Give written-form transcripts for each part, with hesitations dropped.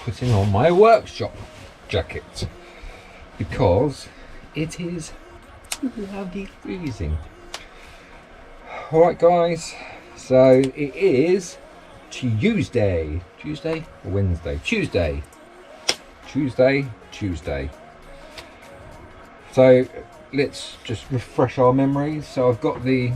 Putting on my workshop jacket because it is bloody freezing. Alright guys, so it is Tuesday or Wednesday? Tuesday. So let's just refresh our memories. So I've got the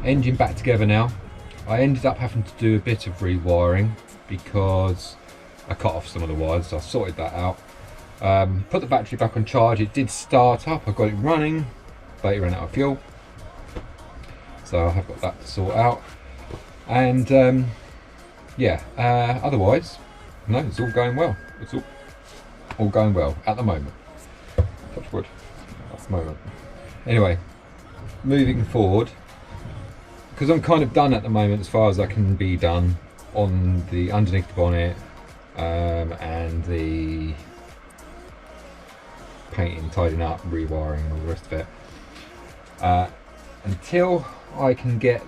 engine back together now. I ended up having to do a bit of rewiring because I cut off some of the wires, so I sorted that out. Put the battery back on charge. It did start up, I got it running, but it ran out of fuel. So I have got that to sort out. And yeah, otherwise, no, it's all going well. It's all going well at the moment. Touch wood, at the moment. Anyway, moving forward, because I'm kind of done at the moment as far as I can be done on the underneath the bonnet and the painting, tidying up, rewiring and all the rest of it. Until I can get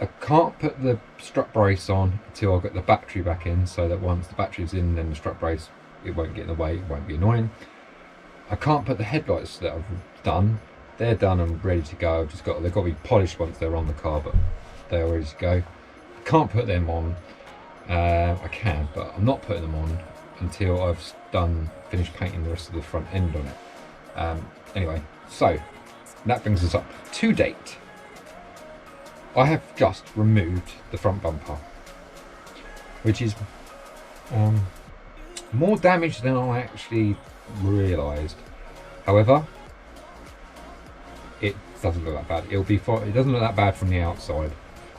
I can't put the strut brace on until I get the battery back in, so that once the battery's in, then the strut brace, it won't get in the way, it won't be annoying. I can't put the headlights that I've done, they're done and ready to go. They've got to be polished once they're on the car, but they're ready to go. I can't put them on. I can, but I'm not putting them on until I've finished painting the rest of the front end on it. Anyway, so that brings us up to date. I have just removed the front bumper, which is more damage than I actually realised. However, it doesn't look that bad. It'll be fine. It doesn't look that bad from the outside.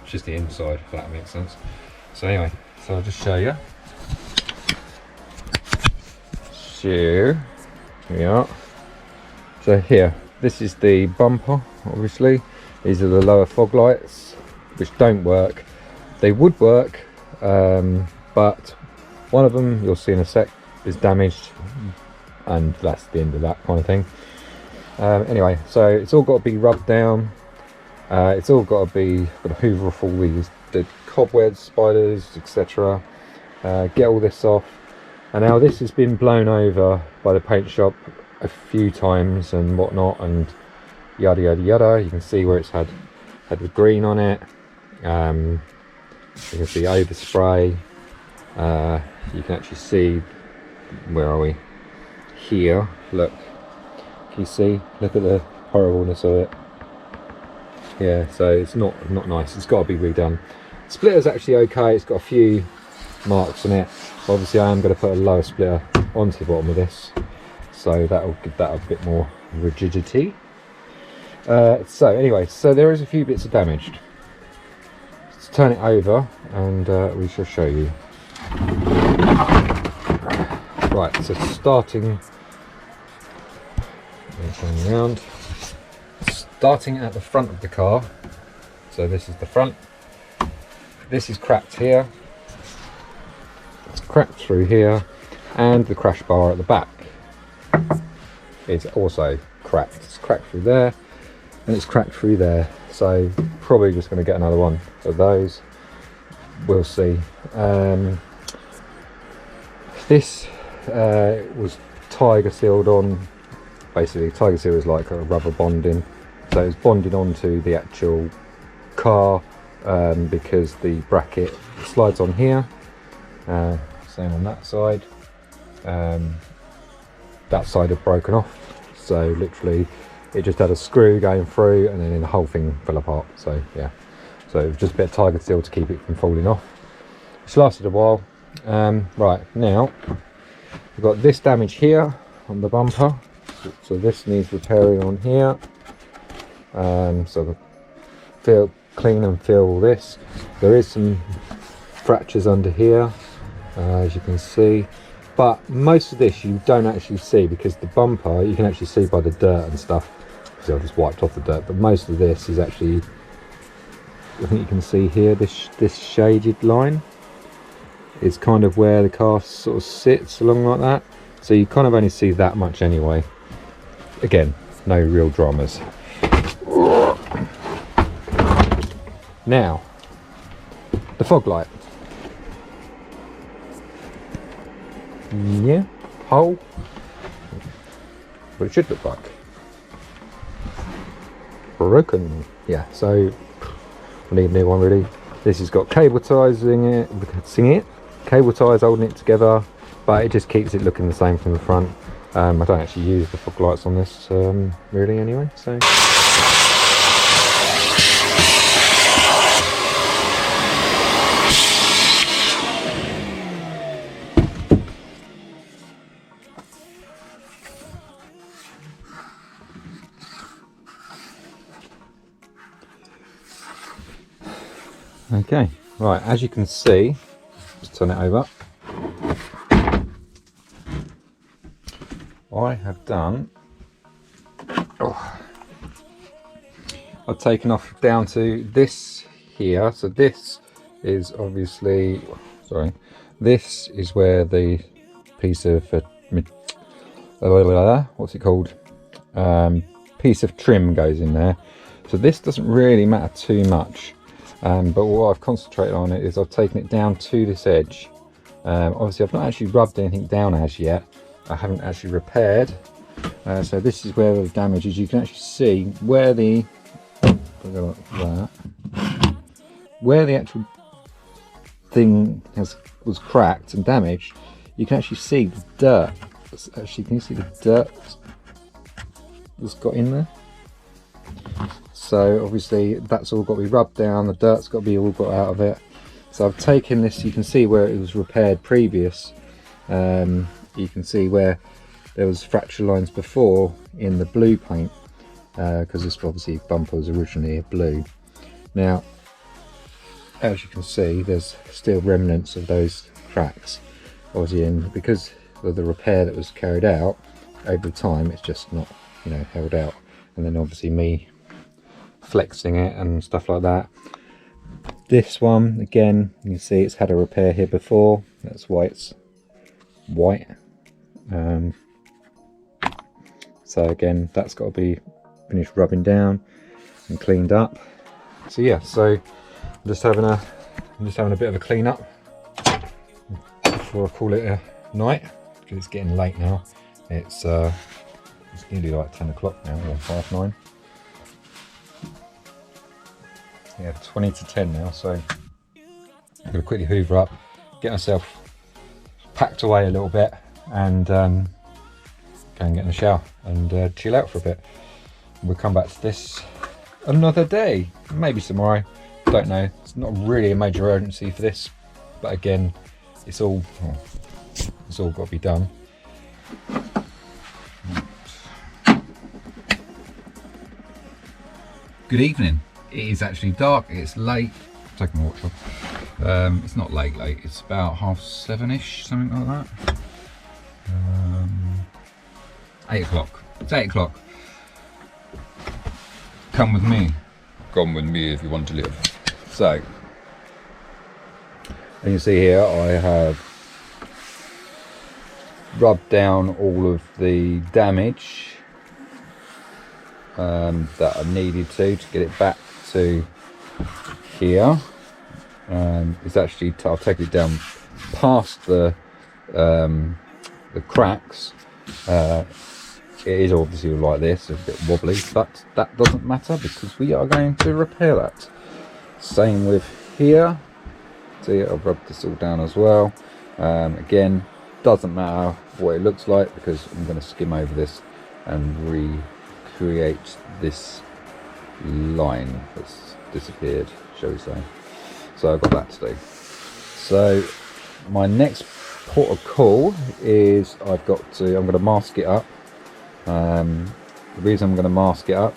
It's just the inside, if that makes sense. So anyway, so I'll just show you. So here we are. So here, this is the bumper, obviously. These are the lower fog lights, which don't work. They would work, but one of them, you'll see in a sec, is damaged, and that's the end of that kind of thing. Anyway, so it's all got to be rubbed down. It's all got to hoover off all the cobwebs, spiders, etc. Get all this off. And now this has been blown over by the paint shop a few times and whatnot, and yada yada yada. You can see where it's had the green on it. You can see overspray. You can actually see, where are we? Here, look. Can you see? Look at the horribleness of it. Yeah, so it's not nice. It's got to be redone. Splitter's actually okay. It's got a few marks on it. Obviously, I am going to put a lower splitter onto the bottom of this, so that will give that a bit more rigidity. So anyway, so there is a few bits of damage. Let's turn it over and we shall show you. Right, so starting around, starting at the front of the car. So this is the front. This is cracked here. It's cracked through here, and the crash bar at the back is also cracked. It's cracked through there, and it's cracked through there. So probably just going to get another one of those. We'll see. This was tiger sealed on. Basically, tiger seal is like a rubber bonding, so it's bonded onto the actual car because the bracket slides on here. Same on that side. That side had broken off, so literally it just had a screw going through, and then the whole thing fell apart. So yeah, so it was just a bit of tiger seal to keep it from falling off, which lasted a while. Right, now we've got this damage here on the bumper, so this needs repairing on here. So clean and feel all this. There is some fractures under here, as you can see, but most of this you don't actually see, because the bumper you can actually see by the dirt and stuff. So I've just wiped off the dirt, but most of this is actually, I think you can see here, this shaded line is kind of where the car sort of sits along like that, so you kind of only see that much anyway. Again, no real dramas. Now, the fog light. Yeah, hole. What it should look like. Broken. Yeah, so I need a new one really. This has got cable ties in it, cable ties holding it together, but it just keeps it looking the same from the front. I don't actually use the fog lights on this really anyway, so. Okay, right, as you can see, let's turn it over. I have done, I've taken off down to this here. So this is obviously, sorry, this is where the piece of, what's it called? Piece of trim goes in there. So this doesn't really matter too much. But what I've concentrated on it is I've taken it down to this edge. Obviously I've not actually rubbed anything down as yet. I haven't actually repaired. So this is where the damage is. You can actually see where the, where the actual thing was cracked and damaged. You can actually see the dirt. Actually, can you see the dirt that's got in there? So obviously that's all got to be rubbed down, the dirt's got to be all got out of it. So I've taken this, you can see where it was repaired previous. You can see where there was fracture lines before in the blue paint, because this obviously bumper was originally a blue. Now, as you can see, there's still remnants of those cracks. Obviously, because of the repair that was carried out over time, it's just not, you know, held out. And then obviously me flexing it and stuff like that. This one again, you can see it's had a repair here before. That's why it's white. So again, that's got to be finished rubbing down and cleaned up. So yeah, so I'm just having a bit of a clean up before I call it a night, because it's getting late now. It's nearly like 10 o'clock now, or 9:30. Yeah, 20 to 10 now, so I'm going to quickly hoover up, get myself packed away a little bit, and go and get in the shower and chill out for a bit. We'll come back to this another day, maybe tomorrow, don't know. It's not really a major urgency for this, but again, it's all got to be done. Good evening. It is actually dark, it's late. I'm taking my watch off. It's not late, it's about 7:30ish, something like that. 8 o'clock. It's 8 o'clock. Come with me. Come with me if you want to live. So, and you see here I have rubbed down all of the damage that I needed to get it back to here. It's actually, I've taken it down past the cracks. It is obviously like this, a bit wobbly, but that doesn't matter because we are going to repair that. Same with here. See, I've rubbed this all down as well. Again, doesn't matter what it looks like because I'm going to skim over this and recreate this line that's disappeared, shall we say. So I've got that to do. So my next port of call is I'm going to mask it up. The reason I'm going to mask it up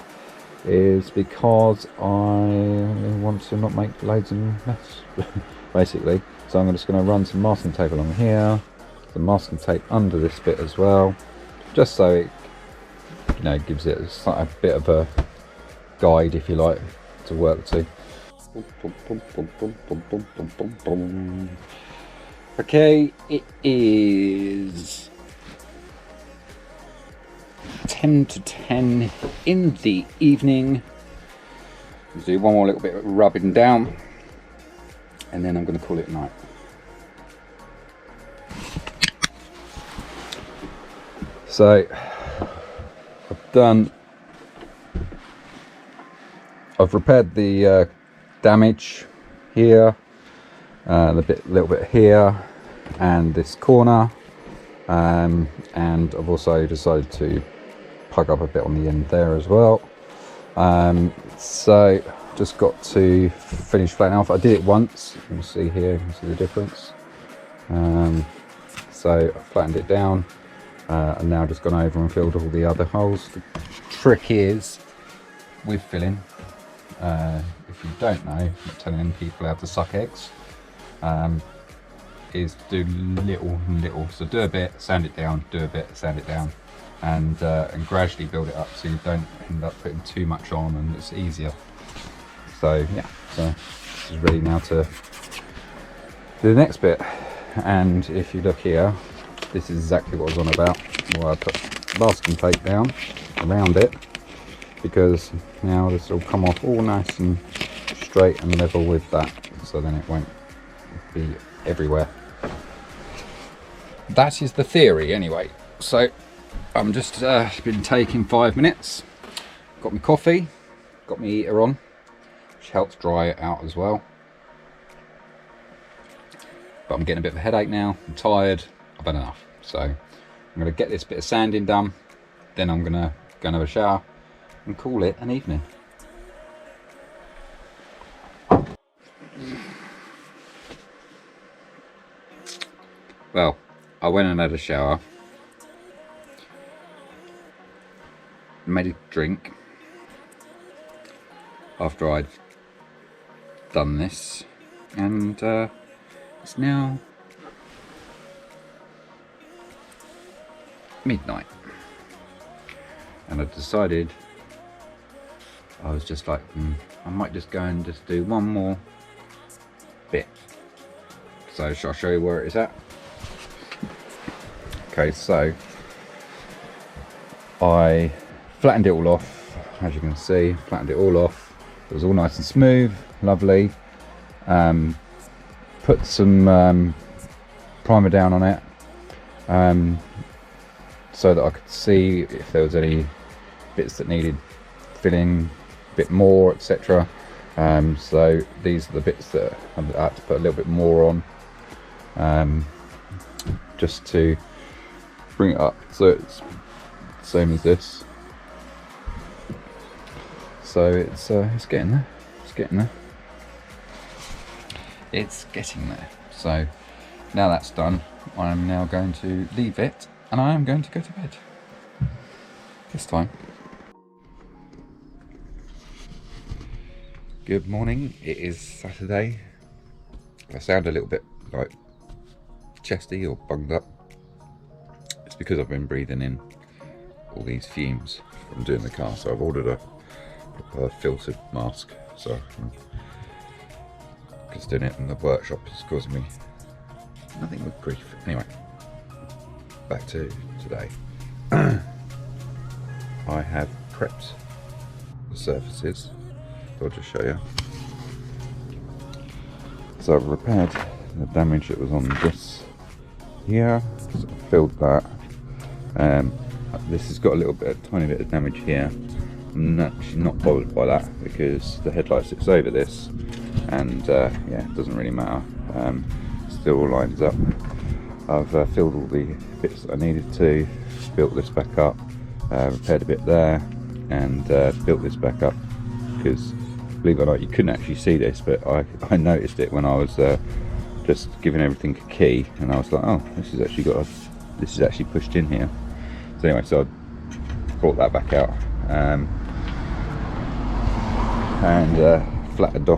is because I want to not make loads of mess, basically. So I'm just going to run some masking tape along here, some masking tape under this bit as well, just so it, you know, gives it a bit of a guide, if you like, to work to. Okay, it is 10 to 10 in the evening. Let's do one more little bit of rubbing down, and then I'm going to call it a night. So I've repaired the damage here, little bit here, and this corner, and I've also decided to plug up a bit on the end there as well. So just got to finish flattening off. I did it once. You can see here, you can see the difference. So I flattened it down, and now just gone over and filled all the other holes. The trick is with filling, if you don't know, I'm not telling people how to suck eggs, is do little and little. So do a bit, sand it down, do a bit, sand it down, and gradually build it up so you don't end up putting too much on, and it's easier. So yeah, so this is ready now to do the next bit. And if you look here, this is exactly what I was on about, why I put masking tape down around it, because now this will come off all nice and straight and level with that, so then it won't be everywhere. That is the theory anyway. So I'm just been taking 5 minutes, got my coffee, got my heater on, which helps dry it out as well. But I'm getting a bit of a headache now, I'm tired, I've had enough. So I'm going to get this bit of sanding done, then I'm going to go and have a shower and call it an evening. Well, I went and had a shower, made a drink after I'd done this, and it's now midnight, and I decided, I was just like, I might just go and just do one more bit. So shall I show you where it is at? Okay, so I flattened it all off, as you can see, flattened it all off. It was all nice and smooth, lovely. Put some primer down on it, so that I could see if there was any bits that needed filling a bit more, etc. So these are the bits that I had to put a little bit more on, just to bring it up so it's the same as this. So it's getting there. It's getting there. It's getting there. So now that's done, I'm now going to leave it, and I am going to go to bed this time. Good morning, it is Saturday. I sound a little bit like chesty or bunged up. It's because I've been breathing in all these fumes from doing the car, so I've ordered a proper filtered mask, so because doing it in the workshop has caused me nothing but grief. Anyway, back to today. I have prepped the surfaces, so I'll just show you. So I've repaired the damage that was on this here, so I filled that. This has got a little bit, a tiny bit of damage here. I'm actually not bothered by that because the headlight sits over this, and yeah, it doesn't really matter. Still lines up. I've filled all the bits that I needed to, built this back up, repaired a bit there, and built this back up, because believe it or not, you couldn't actually see this, but I noticed it when I was just giving everything a key, and I was like, oh, this has actually got this is actually pushed in here. So anyway, so I brought that back out, and flattened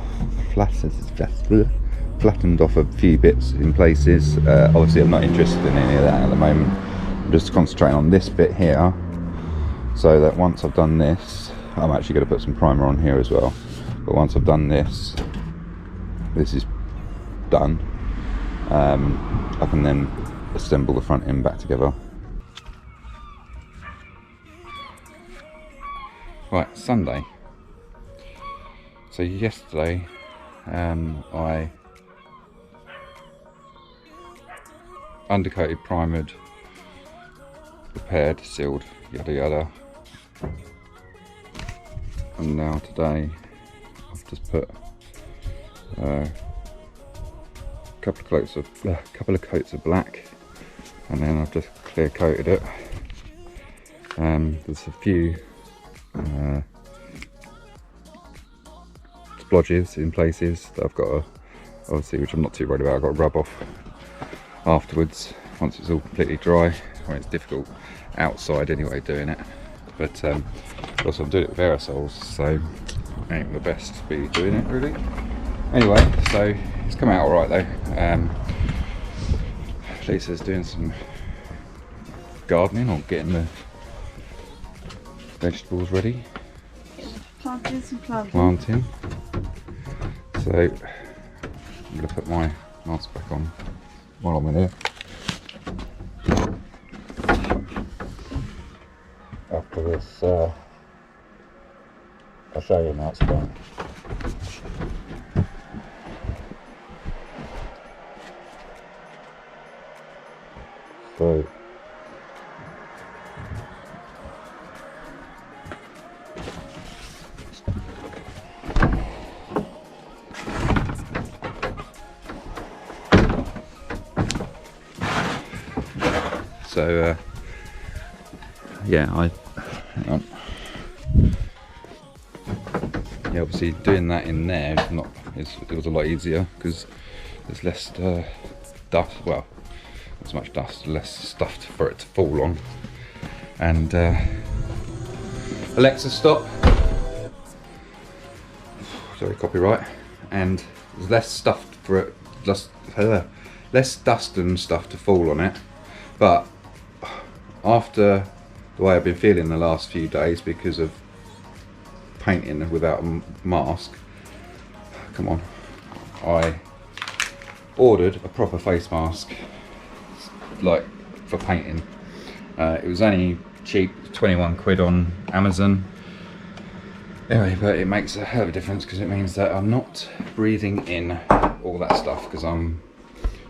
off a few bits in places. Obviously I'm not interested in any of that at the moment. I'm just concentrating on this bit here, so that once I've done this, I'm actually going to put some primer on here as well, but once I've done this, this is done, I can then assemble the front end back together. Right, Sunday. So yesterday I undercoated, primered, repaired, sealed, yada yada, and now today I've just put a couple of coats of black, and then I've just clear coated it. There's a few splodges in places that I've got to, obviously, which I'm not too worried about, I've got to rub off afterwards once it's all completely dry. Well, it's difficult outside anyway doing it, but also I'm doing it with aerosols, so it ain't the best to be doing it really. Anyway, so it's come out alright though. Lisa's doing some gardening, or getting the vegetables ready. Planting some planting. So I'm going to put my mask back on while I'm in here. After this, I'll show you now it's going. So yeah, hang on. Yeah, obviously doing that in there is it was a lot easier because there's less dust. Well, not so much dust, less stuff for it to fall on. And Alexa, stop. Sorry, copyright. And there's less stuff for it, less dust and stuff to fall on it. But after the way I've been feeling the last few days because of painting without a mask, come on, I ordered a proper face mask, like for painting. It was only cheap, 21 quid on Amazon. Anyway, but it makes a hell of a difference because it means that I'm not breathing in all that stuff, because I'm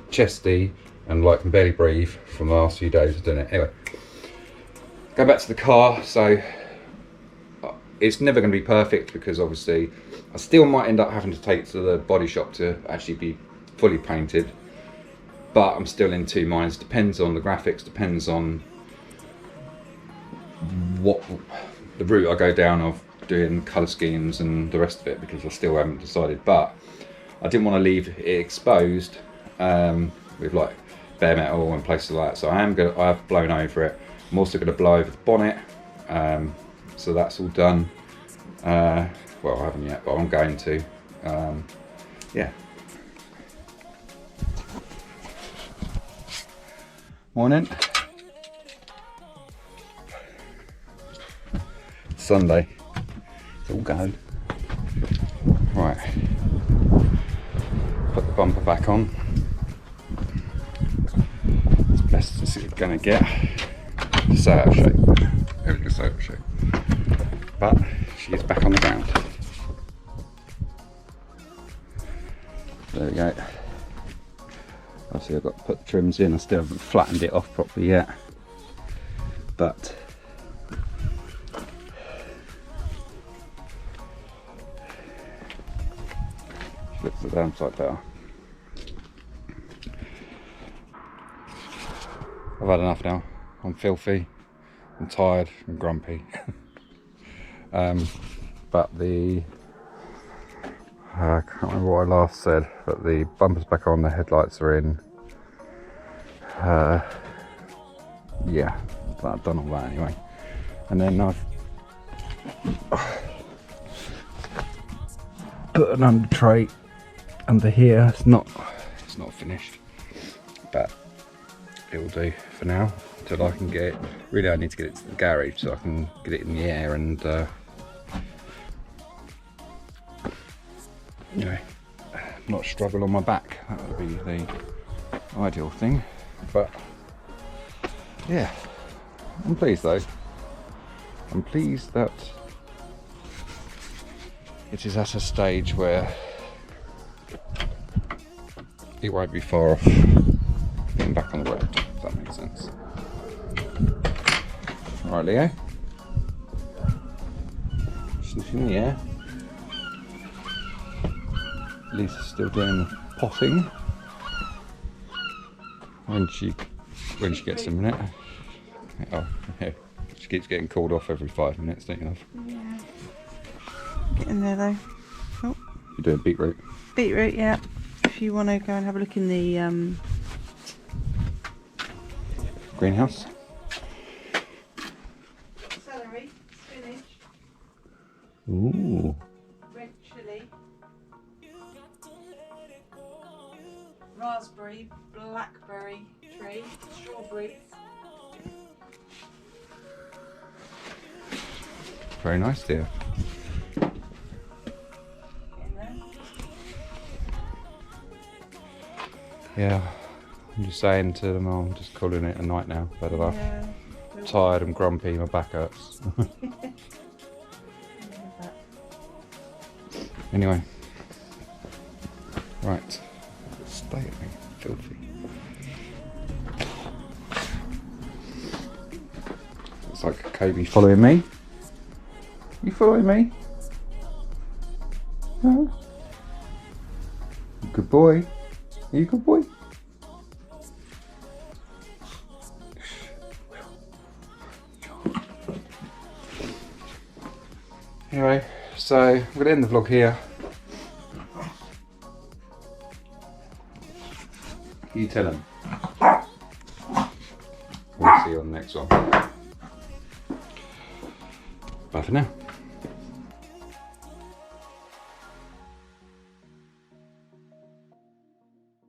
chesty and like can barely breathe from the last few days of doing it. Anyway, go back to the car. So it's never going to be perfect because obviously I still might end up having to take to the body shop to actually be fully painted, but I'm still in two minds. Depends on the graphics, depends on what the route I go down of doing colour schemes and the rest of it, because I still haven't decided. But I didn't want to leave it exposed with like bare metal and places like that, so I've blown over it. I'm also going to blow over the bonnet, so that's all done. Well, I haven't yet, but I'm going to. Yeah. Morning. Sunday. It's all going. Right. Put the bumper back on. It's best as it's going to get. It's out of shape. Everything's out of shape. But she's back on the ground. There we go. Obviously I've got to put the trims in. I still haven't flattened it off properly yet. But she looks the damn sight better. I've had enough now. I'm filthy, I'm tired, I'm grumpy. But I can't remember what I last said, but the bumper's back on, the headlights are in. Yeah, I've done all that anyway. And then I've put an under tray under here. It's not finished, but it will do for now until I can get it. Really, I need to get it to the garage so I can get it in the air and you know, not struggle on my back. That would be the ideal thing. But yeah, I'm pleased though. I'm pleased that it is at a stage where it won't be far off getting back on the road, if that makes sense. Alright, Leo. Sniffing in the air. Lisa's still doing the potting. When she gets a minute. Oh, yeah. She keeps getting called off every 5 minutes, don't you, love? Yeah. Get in there though. Oh. You're doing beetroot. Beetroot, yeah. If you want to go and have a look in the Greenhouse. celery, spinach, Ooh. red chilli, raspberry, blackberry tree, strawberries. Very nice, dear. In there. Yeah. I'm just saying to them, I'm just calling it a night now. Better enough. Yeah. Tired and grumpy, my back hurts. Anyway. Right. Stay at me, filthy. It's like Kobe following me. You following me? Huh? Good boy. Are you a good boy? Anyway, so I'm going to end the vlog here. You tell him. We'll see you on the next one. Bye for now.